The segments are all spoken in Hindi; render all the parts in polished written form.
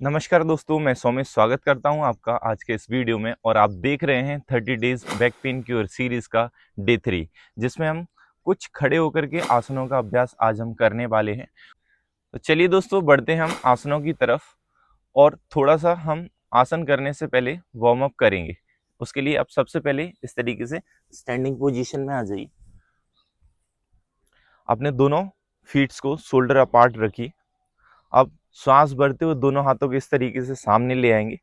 नमस्कार दोस्तों, मैं सौम्य स्वागत करता हूं आपका आज के इस वीडियो में। और आप देख रहे हैं 30 days back pain cure series का डे 3, जिसमें हम कुछ खड़े होकर के आसनों का अभ्यास आज हम करने वाले हैं। तो चलिए दोस्तों, बढ़ते हैं हम आसनों की तरफ। और थोड़ा सा हम आसन करने से पहले वार्म अप करेंगे। उसके लिए आप सबसे पहले इस तरीके से स्टैंडिंग पोजीशन में आ जाइए। अपने दोनों फीट्स को शोल्डर अपार्ट रखिए। अब श्वास भरते हुए दोनों हाथों को इस तरीके से सामने ले आएंगे।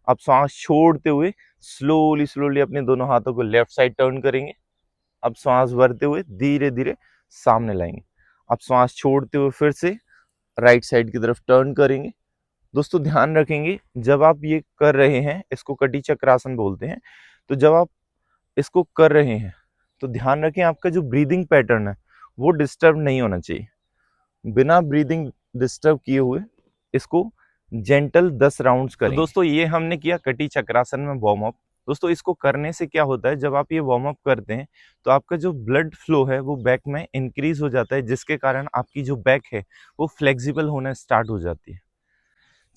अब श्वास छोड़ते हुए स्लोली स्लोली अपने दोनों हाथों को लेफ्ट साइड टर्न करेंगे। अब श्वास भरते हुए धीरे धीरे सामने लाएंगे। अब श्वास छोड़ते हुए फिर से राइट साइड की तरफ टर्न करेंगे। दोस्तों ध्यान रखेंगे, जब आप ये कर रहे हैं, इसको कटी चक्रासन बोलते हैं। तो जब आप इसको कर रहे हैं तो ध्यान रखें आपका जो ब्रीदिंग पैटर्न है वो डिस्टर्ब नहीं होना चाहिए। बिना ब्रीदिंग डिस्टर्ब किए हुए इसको जेंटल 10 राउंड्स करेंगे। तो दोस्तों ये हमने किया कटी चक्रासन में वार्म अप। दोस्तों इसको करने से क्या होता है, जब आप ये वार्म अप करते हैं तो आपका जो ब्लड फ्लो है वो बैक में इंक्रीज हो जाता है, जिसके कारण आपकी जो बैक है वो फ्लेक्सिबल होना स्टार्ट हो जाती है।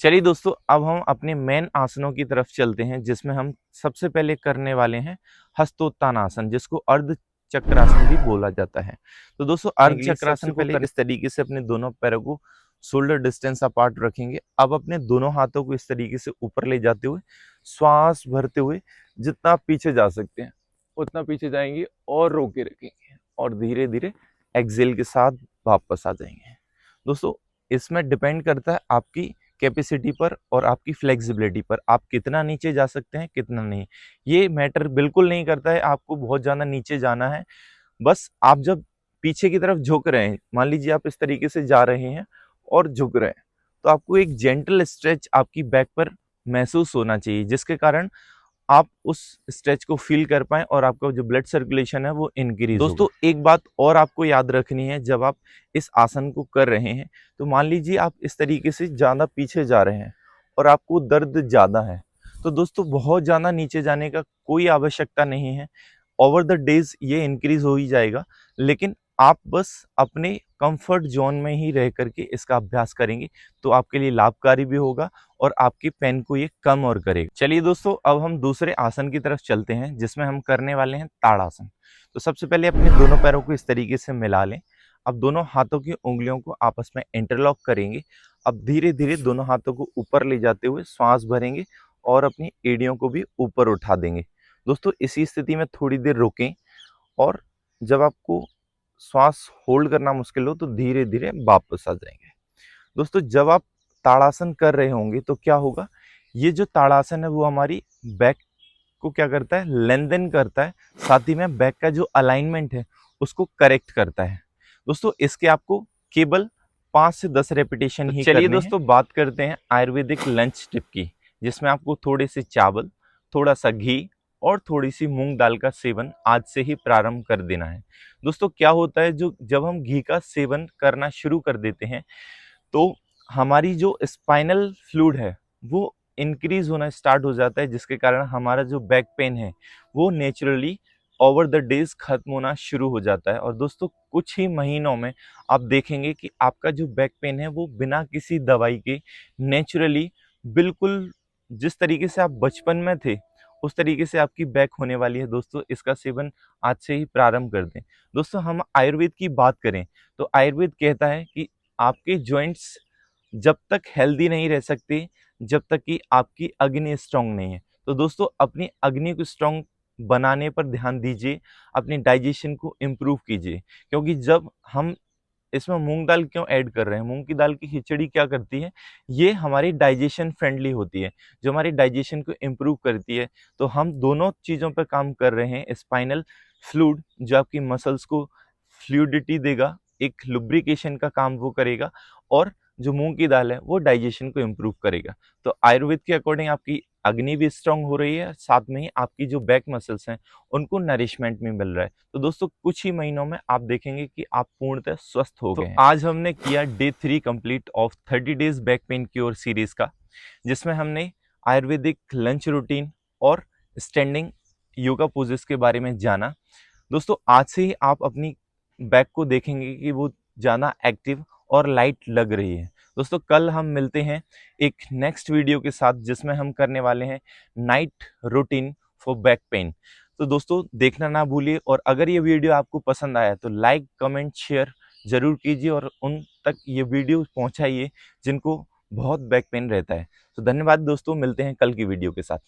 चलिए दोस्तों, अब हम अपने मेन आसनों की तरफ चलते हैं, जिसमें हम सबसे पहले करने वाले हैं हस्तोत्तानासन, जिसको अर्ध चक्रासन भी बोला जाता है। तो दोस्तों अर्ध चक्रासन को इस तरीके से अपने दोनों पैरों को शोल्डर डिस्टेंस अपार्ट रखेंगे। अब अपने दोनों हाथों को इस तरीके से ऊपर ले जाते हुए श्वास भरते हुए जितना पीछे जा सकते हैं उतना पीछे जाएंगे और रोके रखेंगे और धीरे धीरे एक्सेल के साथ वापस आ जाएंगे। दोस्तों इसमें डिपेंड करता है आपकी कैपेसिटी पर और आपकी फ्लेक्सिबिलिटी पर, आप कितना नीचे जा सकते हैं कितना नहीं। ये मैटर बिल्कुल नहीं करता है आपको बहुत ज़्यादा नीचे जाना है। बस आप जब पीछे की तरफ झुक रहे हैं, मान लीजिए आप इस तरीके से जा रहे हैं और झुक रहे हैं, तो आपको एक जेंटल स्ट्रेच आपकी बैक पर महसूस होना चाहिए, जिसके कारण आप उस स्ट्रेच को फील कर पाएं और आपका जो ब्लड सर्कुलेशन है वो इंक्रीज होगा। दोस्तों एक बात और आपको याद रखनी है, जब आप इस आसन को कर रहे हैं तो मान लीजिए आप इस तरीके से ज़्यादा पीछे जा रहे हैं और आपको दर्द ज़्यादा है, तो दोस्तों बहुत ज़्यादा नीचे जाने का कोई आवश्यकता नहीं है। ओवर द डेज ये इंक्रीज हो ही जाएगा, लेकिन आप बस अपने कंफर्ट जोन में ही रह करके इसका अभ्यास करेंगे तो आपके लिए लाभकारी भी होगा और आपकी पेन को ये कम और करेगा। चलिए दोस्तों, अब हम दूसरे आसन की तरफ चलते हैं, जिसमें हम करने वाले हैं ताड़ासन। तो सबसे पहले अपने दोनों पैरों को इस तरीके से मिला लें। अब दोनों हाथों की उंगलियों को आपस में इंटरलॉक करेंगे। अब धीरे धीरे दोनों हाथों को ऊपर ले जाते हुए श्वास भरेंगे और अपनी एड़ियों को भी ऊपर उठा देंगे। दोस्तों इसी स्थिति में थोड़ी देर रोकें और जब आपको श्वास होल्ड करना मुश्किल हो तो धीरे धीरे वापस आ जाएंगे। दोस्तों जब आप ताड़ासन कर रहे होंगे तो क्या होगा, ये जो ताड़ासन है वो हमारी बैक को क्या करता है, लेंथन करता है, साथ ही में बैक का जो अलाइनमेंट है उसको करेक्ट करता है। दोस्तों इसके आपको केवल 5 से 10 रेपिटेशन ही करने हैं। चलिए दोस्तों बात करते हैं आयुर्वेदिक लंच टिप की, जिसमें आपको थोड़े से चावल, थोड़ा सा घी और थोड़ी सी मूंग दाल का सेवन आज से ही प्रारंभ कर देना है। दोस्तों क्या होता है, जो जब हम घी का सेवन करना शुरू कर देते हैं तो हमारी जो स्पाइनल फ्लूइड है वो इंक्रीज होना स्टार्ट हो जाता है, जिसके कारण हमारा जो बैक पेन है वो नेचुरली ओवर द डेज खत्म होना शुरू हो जाता है। और दोस्तों कुछ ही महीनों में आप देखेंगे कि आपका जो बैक पेन है वो बिना किसी दवाई के नेचुरली बिल्कुल जिस तरीके से आप बचपन में थे उस तरीके से आपकी बैक होने वाली है। दोस्तों इसका सेवन आज से ही प्रारंभ कर दें। दोस्तों हम आयुर्वेद की बात करें तो आयुर्वेद कहता है कि आपके जॉइंट्स जब तक हेल्दी नहीं रह सकते जब तक कि आपकी अग्नि स्ट्रांग नहीं है। तो दोस्तों अपनी अग्नि को स्ट्रांग बनाने पर ध्यान दीजिए, अपनी डाइजेशन को इम्प्रूव कीजिए। क्योंकि जब हम इसमें मूंग दाल क्यों ऐड कर रहे हैं, मूंग की दाल की खिचड़ी क्या करती है, ये हमारी डाइजेशन फ्रेंडली होती है, जो हमारी डाइजेशन को इम्प्रूव करती है। तो हम दोनों चीज़ों पर काम कर रहे हैं। स्पाइनल फ्लूइड जो आपकी मसल्स को फ्लूइडिटी देगा, एक लुब्रिकेशन का काम वो करेगा, और जो मूंग की दाल है वो डाइजेशन को इम्प्रूव करेगा। तो आयुर्वेद के अकॉर्डिंग आपकी अग्नि भी स्ट्रांग हो रही है, साथ में ही आपकी जो बैक मसल्स हैं उनको नरिशमेंट में मिल रहा है। तो दोस्तों कुछ ही महीनों में आप देखेंगे कि आप पूर्णतः स्वस्थ हो गए हैं। आज हमने किया day 3 complete of 30 days back pain cure series का, जिसमें हमने आयुर्वेदिक लंच रूटीन और स्टैंडिंग योगा पोजेस के बारे में जाना। दोस्तों आज से ही आप अपनी बैक को देखेंगे कि वो ज़्यादा एक्टिव और लाइट लग रही है। दोस्तों कल हम मिलते हैं एक नेक्स्ट वीडियो के साथ, जिसमें हम करने वाले हैं night routine for back pain. तो दोस्तों देखना ना भूलिए, और अगर ये वीडियो आपको पसंद आया तो लाइक कमेंट शेयर जरूर कीजिए और उन तक ये वीडियो पहुंचाइए जिनको बहुत बैक पेन रहता है। तो धन्यवाद दोस्तों, मिलते हैं कल की वीडियो के साथ।